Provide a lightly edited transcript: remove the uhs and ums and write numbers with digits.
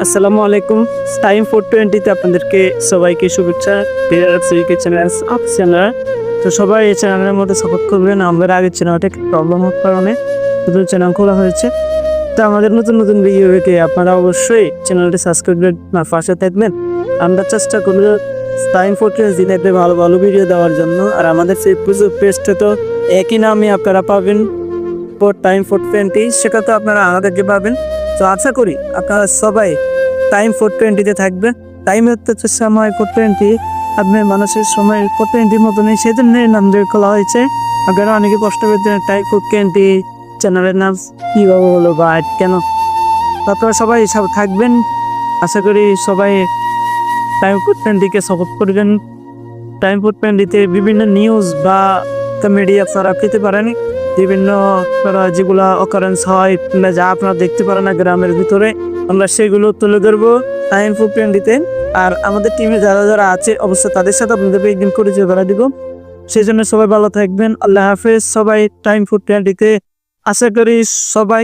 আসসালামু আলাইকুম। টাইম 420 আপনাদেরকে সবাইকে শুভেচ্ছা। চ্যানেল তো সবাই এই চ্যানেলের মধ্যে সাপোর্ট করবেন। আমাদের আগের চ্যানেলটা প্রবলেম হওয়ার কারণে নতুন চ্যানেল খোলা হয়েছে। তো আমাদের নতুন নতুন ভিডিও পেতে আপনারা অবশ্যই চ্যানেলটি সাবস্ক্রাইব করে পাশে থাকবেন। আমরা চেষ্টা করব টাইম 420 দিনে ভালো ভালো ভিডিও দেওয়ার জন্য। আর আমাদের ফেসবুক পেজটা তো একই নামে আপনারা পাবেন, টাইম 420। সেটা তো আপনারা আমাদেরকে পাবেন। তো আশা করি আপনারা সবাই টাইম 420 থাকবে। টাইম হচ্ছে সময় 420, আপনার মানুষের সময় 420 মতনই, সেই জন্য নাম দিয়ে খোলা হয়েছে। আপনারা অনেকে কষ্ট পেতে টাইম 420 চ্যানেলের নাম কীভাবে হলো বা কেন। আপনারা সবাই সব থাকবেন। আশা করি সবাই টাইম 420কে সাপোর্ট করবেন। টাইম 420 বিভিন্ন নিউজ বা কমেডি আপনারা পেতে পারেন। বিভিন্ন যেগুলো অকারেন্স হয় কিংবা যা আপনারা দেখতে পারেন না গ্রামের ভিতরে, আমরা সেগুলো তুলে ধরবো টাইম 420। আর আমাদের টিমে যারা যারা আছে অবশ্যই তাদের সাথে আপনাদেরকে একদিন পরিচয় করা দিব। সেই জন্য সবাই ভালো থাকবেন। আল্লাহ হাফেজ। সবাই টাইম 420 আশা করি সবাই